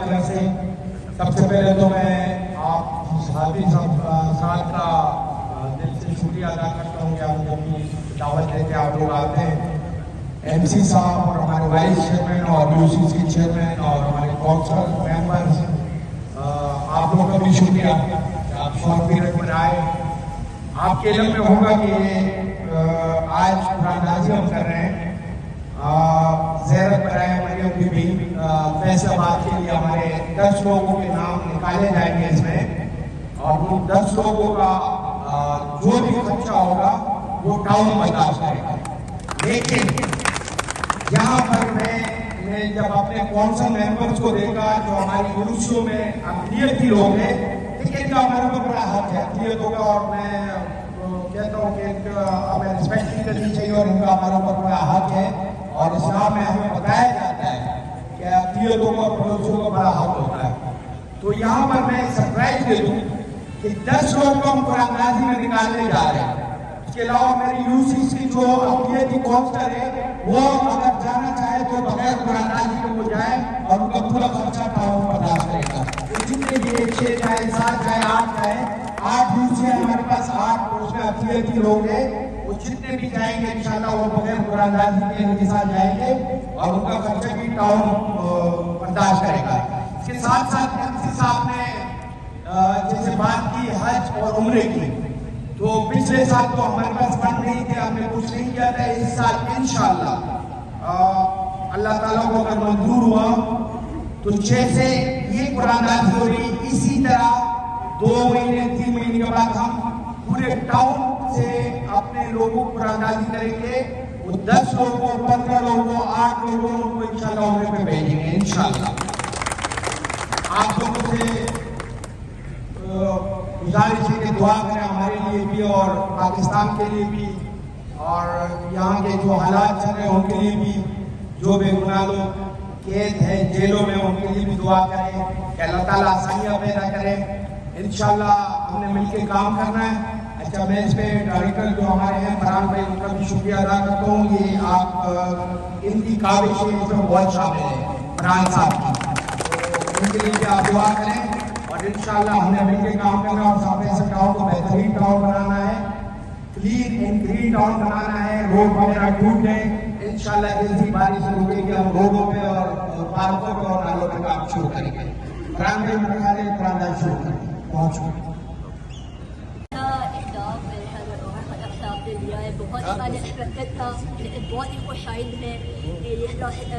वजह से सबसे पहले तो मैं आप साथी साथ का दिल से शुक्रिया अदा करता हूँ कि आप जब भी दावत देते आप लोग आते हैं। MC साहब और हमारे वाइस चेयरमैन और UCC के चेयरमैन और हमारे काउंसिल मेंबर्स, आप लोगों का भी शुक्रिया आप शॉर्ट पीरियड में आए। आपके इल्म में होगा कि आज कुरान-नाज़ी हम कर रहे हैं। ज़ियारत बराए मरियम बीबी फैसलाबाद के लिए हमारे 10 लोगों के नाम निकाले जाएंगे इसमें, और उन 10 लोगों का जो भी खर्चा होगा वो टाउन बर्दाश्त करेगा। लेकिन यहाँ पर मैं जब अपने काउंसिल मेंबर्स को देखा जो हमारी यूनिवर्सिटियों में अक़लियती लोग हैं, टिकट का हमारे ऊपर बड़ा हक है अक़लियतों का, और मैं कहता हूँ कि हमें रिस्पेक्ट भी करनी चाहिए और इनका हमारे ऊपर बड़ा हक है। और इस्लाम में हमें बताया जाता है कि अक़लियतों का और पड़ोसियों का बड़ा हक होता है। तो यहाँ पर मैं सरप्राइज दे दूँ कि 10 लोग को हम कुरान-नाज़ी में निकालने जा रहे हैं। इसके अलावा मेरी UCC जो अक़लियती काउंसिलर है वो अगर जाना चाहे तो बगैर कुरान-नाज़ी के वो जाए और उनका पूरा खर्चा टाउन बर्दाश्त करेगा। तो जितने भी 6 जाए 7 जाए 8 जाए 8 UCC है हमारे पास, 8 उसमें अक़लियती लोग हैं, वो जितने भी जाएंगे इंशाल्लाह वो बगैर कुरान-नाज़ी के इनके साथ जाएंगे और उनका खर्चा भी टाउन बर्दाश्त करेगा। इसके साथ साथ MC साहब ने जैसे बात की हज और उम्रे की, तो पिछले साल तो हमारे पास फंड नहीं थे, हमने कुछ नहीं किया था। इस साल इंशाल्लाह अल्लाह ताला को अगर मंजूर हुआ तो 6 से ये कुरान-नाज़ी हो रही, इसी तरह 2 महीने 3 महीने के बाद हम पूरे टाउन से अपने लोगों को कुरान-नाज़ी करेंगे। वो 10 लोगों 15 लोगों 8 लोगों को इंशाल्लाह उम्रे पे भेजेंगे इंशाल्लाह। आप लोगों से गुजारिश है कि दुआ करें हमारे लिए भी और पाकिस्तान के लिए भी, और यहाँ के जो हालात चल रहे हैं उनके लिए भी, जो बेगुनाह लोग कैद हैं जेलों में उनके लिए भी दुआ करें कि अल्लाह ताला आसानियाँ पैदा करें। इंशाल्लाह हमने मिलकर काम करना है। अच्छा, मैं इस पे डायरेक्टर जो हमारे हैं फरहान भाई, उनका भी शुक्रिया अदा करता हूँ। ये आप इनकी काविशें इसमें बहुत शामिल है फरहान साहब की, तो उनके लिए भी आप दुआ करें। और इंशाल्लाह हमने मिलकर काम करना और सामने से टाउन को बेहतरीन टाउन बनाना है, क्लीन एंड ग्रीन टाउन बनाना है। रोड वगैरह टूट गए, इंशाल्लाह जैसी बारिश रुकेगी हम रोडों पे और पार्कों पे और नालों पे काम शुरू करेंगे। कुरान शुरू करेंगे। बहुत शुक्रिया। बहुत अनएक्सपेक्टेड था, लेकिन बहुत ही खुशाइंद है। ये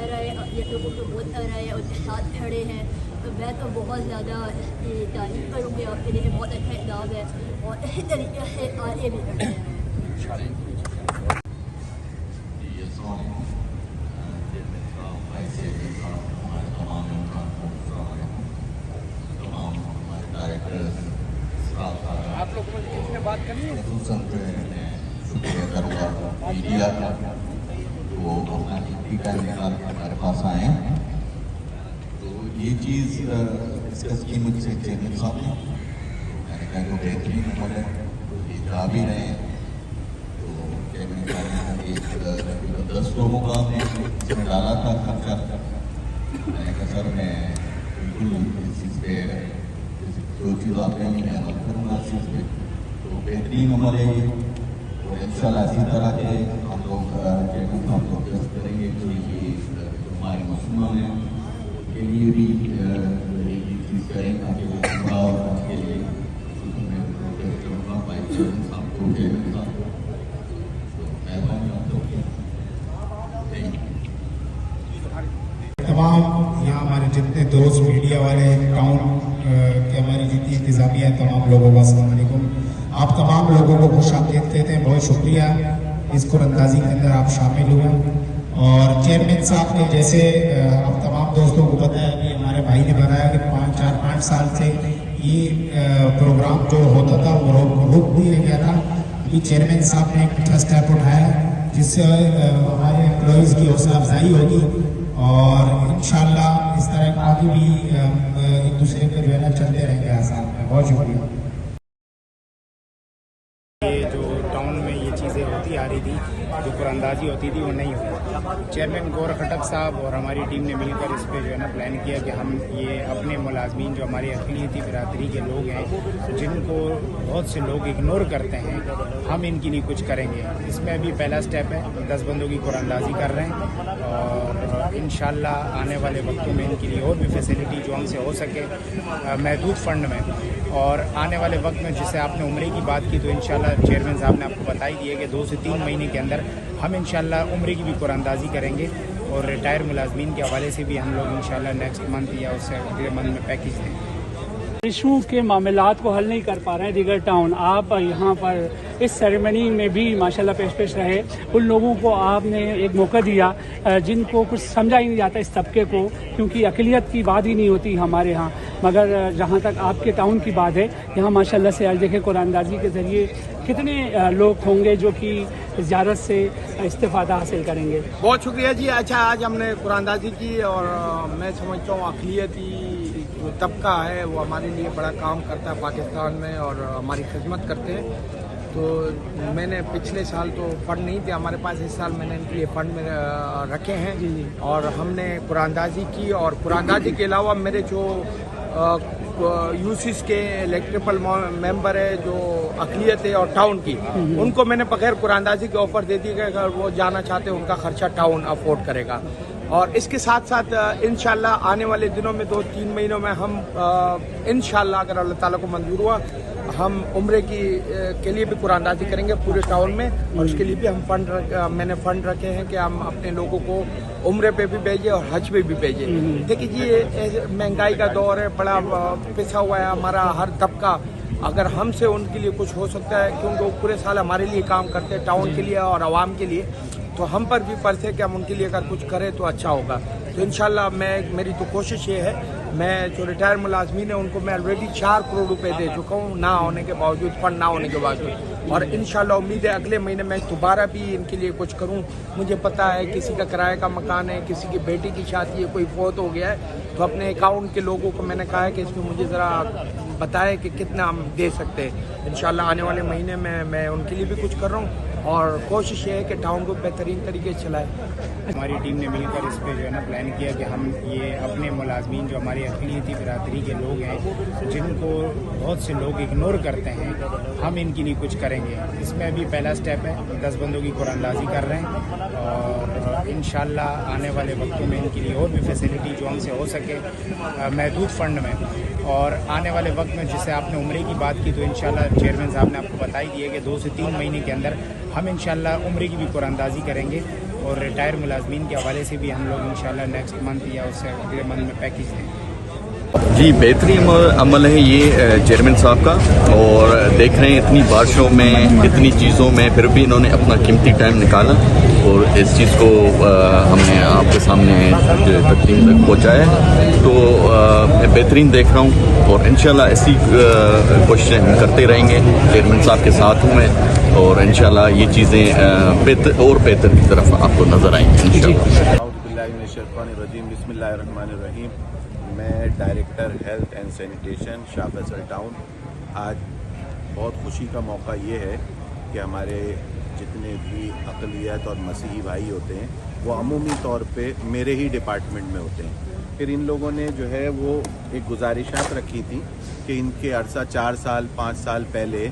रहे ये लोगों को बहुत आ रहा है, उनके साथ खड़े हैं, तो मैं तो बहुत ज़्यादा इसकी तारीफ करूँगी। आपके लिए बहुत अच्छा इनाम है और इसी तरीके से आगे भी बढ़ते हैं। आप लोग किसने बात करनी है? शुक्रिया करूँगा मीडिया का, वो अपना टीका निकाल के हमारे पास आए हैं। तो ये चीज़ डिस्कस की मुझसे चेयरमैन साहब ने, मैंने कहा कि बेहतरीन अमल है, तो ये जा भी रहे हैं। तो चेयरमैन साहब ने एक 10 लोगों का हमने इसमें डाला था खर्चा। मैंने कहा सर मैं बिल्कुल इस चीज़ पे जो चीज़ आप कहेंगे मैं अमल करूँगा इस चीज़ पे। तो बेहतरीन अमल है ये, और इंशाल्लाह इसी तरह के हम लोग करेंगे कि हमारे मुसलमान हैं के लिए भी ये चीज़ करें ताकि वो और के लिए मैं प्रोटेस्ट करूँगा भाई साहब को चेयरमैन साहब को, तो मेहरबानी आप लोग तमाम यहाँ हमारे जितने दोस्त मीडिया वाले टाउन के हमारी जितनी इंतजामिया है, तमाम लोगों का अस्सलाम वालेकुम। आप तमाम लोगों को खुश आमदीद कहते हैं, बहुत शुक्रिया इस कुरान-नाज़ी के अंदर आप शामिल हुए। और चेयरमैन साहब ने जैसे आप तमाम दोस्तों को बताया कि हमारे भाई ने बताया कि 5 साल से ये प्रोग्राम जो होता था वो रुक भी गया था। अभी चेयरमैन साहब ने एक अच्छा स्टेप उठाया जिससे हमारे एम्प्लॉइज़ की हौसला अफजाई होगी और इंशाल्लाह इस तरह आगे भी एक दूसरे के जो है ना चलते रहेंगे आसान में। बहुत शुक्रिया। ये जो टाउन में ये चीज़ें होती आ रही थी जो कुरानंदाजी होती थी वो नहीं हुई। चेयरमैन गौर खटक साहब और हमारी टीम ने मिलकर इस पे जो है ना प्लान किया कि हम ये अपने मुलाजमीन जो हमारी अक़लियती बिरादरी के लोग हैं जिनको बहुत से लोग इग्नोर करते हैं, हम इनके लिए कुछ करेंगे। इसमें अभी पहला स्टेप है, 10 बंदों की कुरानंदाजी कर रहे हैं और इंशाल्लाह आने वाले वक्तों में इनके लिए और भी फैसिलिटी जो हमसे हो सके महदूद फ़ंड में, और आने वाले वक्त में जैसे आपने उम्रे की बात की तो इंशाल्लाह चेयरमैन साहब ने आपको बता ही दिया कि 2 से 3 महीने के अंदर हम इंशाल्लाह उम्रे की भी कुरानंदाजी करेंगे और रिटायर मुलाजमीन के हवाले से भी हम लोग इंशाल्लाह नेक्स्ट मंथ या उससे अगले मंथ में पैकेज देंगे। इशू के मामलात को हल नहीं कर पा रहे हैं दीगर टाउन, आप यहाँ पर इस सेरेमनी में भी माशाल्लाह पेश रहे। उन लोगों को आपने एक मौका दिया जिनको कुछ समझा ही नहीं जाता इस तबके को, क्योंकि अक़लियत की बात ही नहीं होती हमारे यहाँ। मगर जहाँ तक आपके टाउन की बात है, यहाँ माशाल्लाह से आज देखें कुरानंदाजी के ज़रिए कितने लोग होंगे जो कि ज़ियारत से इस्तिफ़ादा हासिल करेंगे। बहुत शुक्रिया जी। अच्छा, आज हमने कुरानंदाजी की और मैं समझता हूँ अक़लियती जो तबका है वो हमारे लिए बड़ा काम करता है पाकिस्तान में और हमारी खिदमत करते हैं। तो मैंने पिछले साल तो फ़ंड नहीं थे हमारे पास, इस साल मैंने इनके लिए फ़ंड में रखे हैं और हमने कुरानंदाजी की। और कुरानंदाजी के अलावा मेरे जो यूसीस के इलेक्ट्रिकल मेंबर है जो अक़लियत है और टाउन की, उनको मैंने बगैर कुरानंदाजी के ऑफ़र दे दी कि अगर वो जाना चाहते हैं उनका खर्चा टाउन अफोर्ड करेगा। और इसके साथ साथ इंशाल्लाह आने वाले दिनों में 2-3 महीनों में हम इंशाल्लाह अगर अल्लाह ताला को मंजूर हुआ हम उम्रे के लिए भी कुरानंदाजी करेंगे पूरे टाउन में। और उसके लिए भी हम मैंने फ़ंड रखे हैं कि हम अपने लोगों को उम्रे पे भी भेजें और हज पे भी भेजें। देखिए जी, ये महंगाई का दौर है, बड़ा पिसा हुआ है हमारा हर तबका। अगर हमसे उनके लिए कुछ हो सकता है, क्योंकि वो पूरे साल हमारे लिए काम करते हैं टाउन के लिए और आवाम के लिए, तो हम पर भी फर्ज है कि हम उनके लिए अगर कुछ करें तो अच्छा होगा। तो इंशाल्लाह मेरी तो कोशिश ये है, मैं जो रिटायर मुलाजमीन है उनको मैं ऑलरेडी 4 करोड़ रुपए दे चुका हूँ, ना होने के बावजूद, फंड ना होने के बावजूद। और इंशाल्लाह उम्मीद है अगले महीने मैं दोबारा भी इनके लिए कुछ करूँ। मुझे पता है किसी का किराए का मकान है, किसी की बेटी की शादी है, कोई फौत हो गया है, तो अपने अकाउंट के लोगों को मैंने कहा है कि इसमें मुझे ज़रा बताएं कि कितना हम दे सकते हैं। इंशाल्लाह आने वाले महीने में मैं उनके लिए भी कुछ कर रहा हूँ और कोशिश ये है कि टाउन को बेहतरीन तरीके से चलाएं। हमारी टीम ने मिलकर इस पे जो है ना प्लान किया कि हम ये अपने मुलाजमीन जो हमारी अक़लियती बिरादरी के लोग हैं जिनको बहुत से लोग इग्नोर करते हैं, हम इनके लिए कुछ करेंगे। इसमें अभी पहला स्टेप है, 10 बंदों की कुरानंदाजी कर रहे हैं और इंशाल्लाह आने वाले वक्तों में इनके लिए और भी फैसिलिटी जो हमसे हो सके महदूद फ़ंड में। और आने वाले वक्त में जैसे आपने उम्रे की बात की तो इंशाल्लाह चेयरमैन साहब ने आपको बता ही दिया कि 2 से 3 महीने के अंदर हम इंशाल्लाह उम्रे की भी कुरानंदाजी करेंगे और रिटायर मुलाजमीन के हवाले से भी हम लोग इंशाल्लाह नेक्स्ट मंथ या उससे अगले मंथ में पैकेज देंगे। जी, बेहतरीन अमल है ये चेयरमैन साहब का, और देख रहे हैं इतनी बारिशों में, इतनी चीज़ों में, फिर भी इन्होंने अपना कीमती टाइम निकाला और इस चीज़ को हमने आपके सामने तकलीम तक पहुँचाया। तो मैं बेहतरीन देख रहा हूँ और इंशाल्लाह ऐसी कोशिशें हम करते रहेंगे। चेयरमैन साहब के साथ हूँ मैं और इंशाल्लाह ये चीज़ें बेहतर और बेहतर की तरफ आपको नज़र आएंगी इंशाल्लाह। बिस्मिल्लाहिर्रहमानिर्रहीम। मैं director health and sanitation Shah Faisal town. आज बहुत खुशी का मौका ये है कि हमारे जितने भी अक़लियत और मसीही भाई होते हैं वो अमूमी तौर पे मेरे ही डिपार्टमेंट में होते हैं। फिर इन लोगों ने जो है वो एक गुजारिशात रखी थी कि इनके अरसा 4 साल 5 साल पहले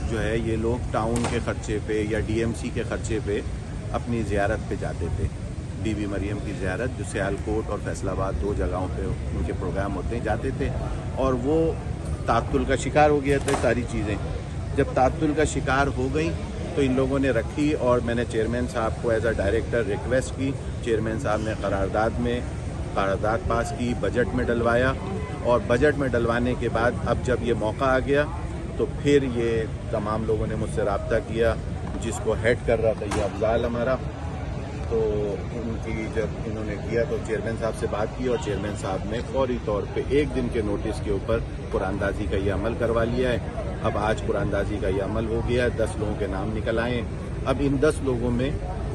जो है ये लोग टाउन के ख़र्चे पे या डीएमसी के ख़र्चे पे अपनी ज़ियारत पे जाते थे। बीबी मरियम की ज़ियारत जो सियालकोट और फैसलाबाद 2 जगहों पे उनके प्रोग्राम होते हैं, जाते थे और वो तात्तुल का शिकार हो गया था सारी चीज़ें। जब तात्तुल का शिकार हो गई तो इन लोगों ने रखी और मैंने चेयरमैन साहब को एज अ डायरेक्टर रिक्वेस्ट की। चेयरमैन साहब ने करारदाद पास की, बजट में डलवाया और बजट में डलवाने के बाद अब जब ये मौका आ गया तो फिर ये तमाम लोगों ने मुझसे रब्ता किया। जिसको हेड कर रहा था ये अफजाल हमारा, तो उनकी जब इन्होंने किया तो चेयरमैन साहब से बात की और चेयरमैन साहब ने फौरी तौर पे 1 दिन के नोटिस के ऊपर कुरानंदाजी का ये अमल करवा लिया है। अब आज कुरानंदाजी का ये अमल हो गया है, 10 लोगों के नाम निकल आए हैं। अब इन 10 लोगों में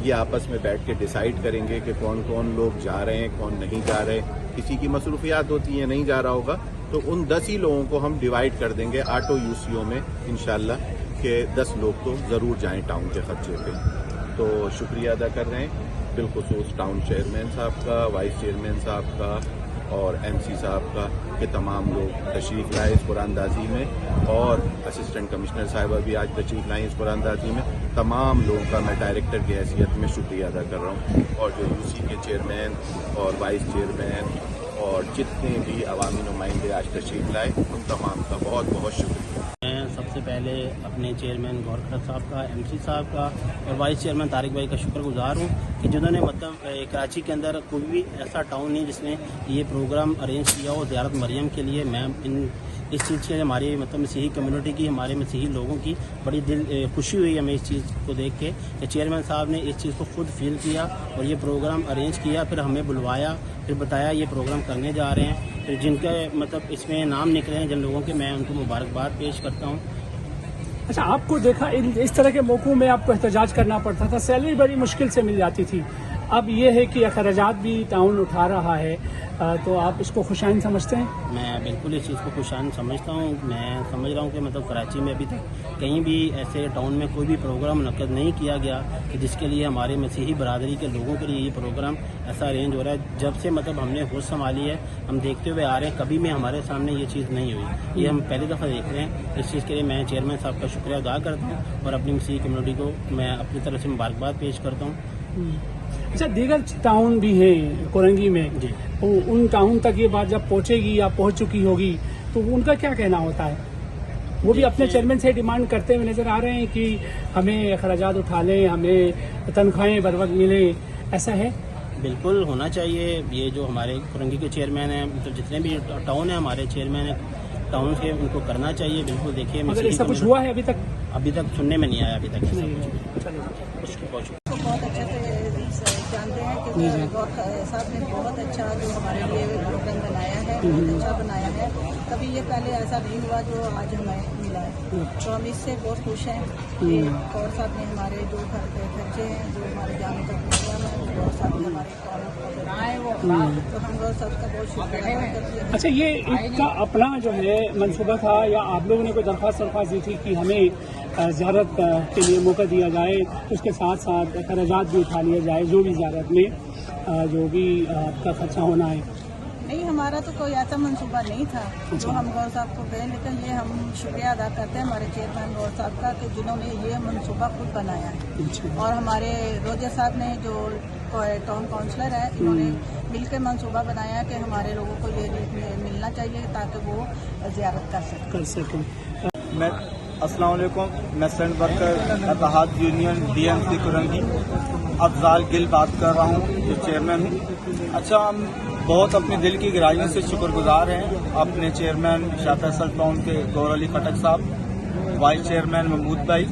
ये आपस में बैठ के डिसाइड करेंगे कि कौन कौन लोग जा रहे हैं, कौन नहीं जा रहे। किसी की मसरूफियात होती हैं, नहीं जा रहा होगा, तो उन 10 ही लोगों को हम डिवाइड कर देंगे 8 यूसीओ में इंशाल्लाह, कि 10 लोग तो ज़रूर जाएं टाउन के खर्चे पे। تو شکریہ ادا کر رہے ہیں بالخصوص ٹاؤن چیئرمین صاحب کا، وائس چیئرمین صاحب کا اور ایم سی صاحب کا کہ تمام لوگ تشریف لائے اس قرآن اندازی میں، اور اسسٹنٹ کمشنر صاحبہ بھی آج تشریف لائیں اس قرآن اندازی میں. تمام لوگوں کا میں ڈائریکٹر کی حیثیت میں شکریہ ادا کر رہا ہوں، اور جو یو سی کے چیئرمین اور وائس چیئرمین اور جتنے بھی عوامی نمائندے آج تشریف لائے ان تمام کا بہت بہت شکریہ. میں سب سے پہلے اپنے چیئرمین گور کھٹک صاحب کا، ایم سی صاحب کا اور وائس چیئرمین طارق بھائی کا شکر گزار ہوں کہ جنہوں نے مطلب کراچی کے اندر کوئی بھی ایسا ٹاؤن نہیں جس نے یہ پروگرام ارینج کیا ہو زیارت مریم کے لیے. میں اس چیز سے ہماری مطلب مسیحی کمیونٹی کی، ہمارے مسیحی لوگوں کی بڑی خوشی ہوئی ہمیں اس چیز کو دیکھ کے کہ چیئرمین صاحب نے اس چیز کو خود فیل کیا اور یہ پروگرام ارینج کیا، پھر ہمیں بلوایا، پھر بتایا یہ پروگرام کرنے جا رہے ہیں. پھر جن کے مطلب اس میں نام نکلے ہیں جن لوگوں کے، میں ان کو مبارکباد پیش کرتا ہوں. اچھا، آپ کو دیکھا اس طرح کے موقعوں میں آپ کو احتجاج کرنا پڑتا تھا، سیلری بڑی مشکل سے مل جاتی تھی. اب یہ ہے کہ اخراجات بھی ٹاؤن اٹھا رہا ہے، تو آپ اس کو خوشائن سمجھتے ہیں؟ میں بالکل اس چیز کو خوشائن سمجھتا ہوں. میں سمجھ رہا ہوں کہ مطلب کراچی میں ابھی تک کہیں بھی ایسے ٹاؤن میں کوئی بھی پروگرام منعقد نہیں کیا گیا کہ جس کے لیے ہمارے مسیحی برادری کے لوگوں کے لیے یہ پروگرام ایسا ارینج ہو رہا ہے. جب سے مطلب ہم نے ہوش سنبھالی ہے ہم دیکھتے ہوئے آ رہے ہیں، کبھی بھی ہمارے سامنے یہ چیز نہیں ہوئی. یہ ہم پہلی دفعہ دیکھ رہے ہیں. اس چیز کے لیے میں چیئرمین صاحب کا شکریہ ادا کرتا ہوں اور اپنی مسیحی کمیونٹی کو میں اپنی طرف سے مبارکباد پیش کرتا ہوں. اچھا، دیگر ٹاؤن بھی ہیں کورنگی میں، جی، ان ٹاؤن تک یہ بات جب پہنچے گی یا پہنچ چکی ہوگی تو ان کا کیا کہنا ہوتا ہے؟ وہ بھی اپنے چیئرمین سے ڈیمانڈ کرتے ہوئے نظر آ رہے ہیں کہ ہمیں اخراجات اٹھا لیں، ہمیں تنخواہیں بر وقت ملیں. ایسا ہے؟ بالکل ہونا چاہیے. یہ جو ہمارے کورنگی کے چیئرمین ہیں، مطلب جتنے بھی ٹاؤن ہیں ہمارے چیئرمین ہیں ٹاؤن کے، ان کو کرنا چاہیے. بالکل دیکھیے مگر ایسا کچھ ہوا ہے ابھی تک سننے میں نہیں آیا ابھی تک. بہت اچھے سے جانتے ہیں کہ گور صاحب نے بہت اچھا جو ہمارے لیے پروگرام بنایا ہے، بہت اچھا بنایا ہے. کبھی یہ پہلے ایسا نہیں ہوا جو آج ہمیں ملا ہے، تو ہم اس سے بہت خوش ہیں کہ گور صاحب نے ہمارے جو گھر پہ خرچے ہیں، جو ہمارے جانے کا پروگرام ہے، گور صاحب نے ہمارے تو ہم گور صاحب کا بہت شکریہ ادا کرتے ہیں. اچھا، یہ ایک کا اپنا جو ہے منصوبہ تھا یا آپ لوگوں نے کوئی درخواست دی تھی کہ ہمیں زیارت کے لیے موقع دیا جائے، اس کے ساتھ ساتھ اخراجات بھی اٹھا لیا جائے جو بھی زیارت میں جو بھی آپ کا خرچہ ہونا ہے؟ نہیں، ہمارا تو کوئی ایسا منصوبہ نہیں تھا جو ہم گور صاحب کو دیں، لیکن یہ ہم شکریہ ادا کرتے ہیں ہمارے چیئرمین گور صاحب کا کہ جنہوں نے یہ منصوبہ خود بنایا ہے. اور ہمارے روجر صاحب نے جو ٹاؤن کاؤنسلر ہے، انہوں نے مل کے منصوبہ بنایا کہ ہمارے لوگوں کو یہ ملنا چاہیے تاکہ وہ زیارت کر سکیں. السلام علیکم، میں سینٹ ورکر اتحاد union D M C Korangi Afzaal Gul بات کر رہا ہوں، جو چیئرمین ہوں. اچھا، ہم بہت اپنے دل کی گہرائیوں سے شکر گزار ہیں اپنے چیئرمین شاہ فیصل ٹاؤن کے گور علی کھٹک صاحب، وائس چیئرمین محمود بھائی،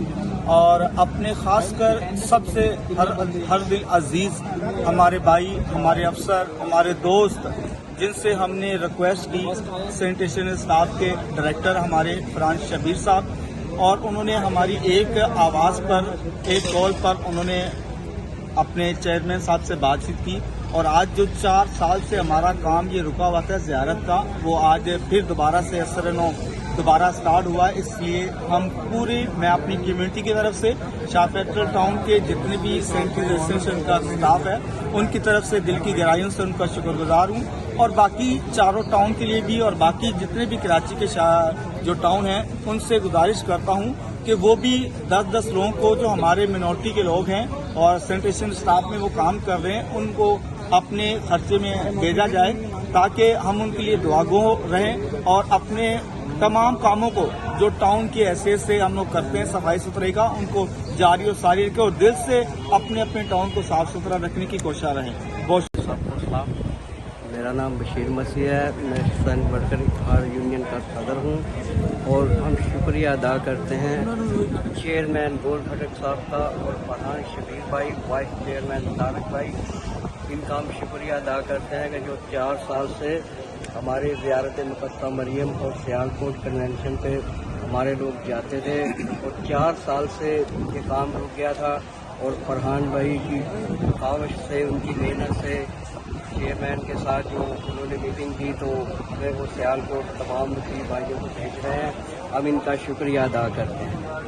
اور اپنے خاص کر سب سے ہر دل عزیز ہمارے بھائی، ہمارے افسر، ہمارے دوست، جن سے ہم نے ریکویسٹ کی، سینیٹیشن اسٹاف کے ڈائریکٹر ہمارے فرانس شبیر صاحب، اور انہوں نے ہماری ایک آواز پر، ایک کال پر انہوں نے اپنے چیئرمین صاحب سے بات چیت کی. اور آج جو 4 سال سے ہمارا کام یہ رکا ہوا تھا زیارت کا، وہ آج پھر دوبارہ سے دوبارہ سٹارٹ ہوا. اس لیے ہم میں اپنی کمیونٹی کی طرف سے شاہ فیصل ٹاؤن کے جتنے بھی سینیٹیشن کا اسٹاف ہے ان کی طرف سے دل کی گہرائیوں سے ان کا شکر گزار ہوں. اور باقی چاروں ٹاؤن کے لیے بھی اور باقی جتنے بھی کراچی کے جو ٹاؤن ہیں ان سے گزارش کرتا ہوں کہ وہ بھی 10 لوگوں کو جو ہمارے منورٹی کے لوگ ہیں اور سینیٹیشن اسٹاف میں وہ کام کر رہے ہیں ان کو اپنے خرچے میں بھیجا جائے تاکہ ہم ان کے لیے دعاگو رہیں اور اپنے تمام کاموں کو جو ٹاؤن کی حیثیت سے ہم لوگ کرتے ہیں صفائی ستھرائی کا ان کو جاری اور ساری رکھیں اور دل سے اپنے ٹاؤن کو صاف ستھرا رکھنے کی کوشش رہیں. بہت شکریہ. میرا نام بشیر مسیح ہے، میں سینٹ ورکر اتحاد یونین کا صدر ہوں اور ہم شکریہ ادا کرتے ہیں چیئرمین گور کھٹک صاحب کا اور فرحان شبیر بھائی، وائس چیئرمین طارق بھائی. ان کا ہم شکریہ ادا کرتے ہیں کہ جو 4 سال سے ہمارے زیارت مقدسہ مریم اور سیالکوٹ کنونشن پہ ہمارے لوگ جاتے تھے اور 4 سال سے یہ کام رک گیا تھا. اور فرحان بھائی کی کاوش سے، ان کی محنت سے چیئرمین کے ساتھ جو انہوں نے میٹنگ کی تو ہمیں وہ سیالکوٹ تمام مسلم بھائیوں کو بھیج رہے ہیں. ہم ان کا شکریہ ادا کرتے ہیں.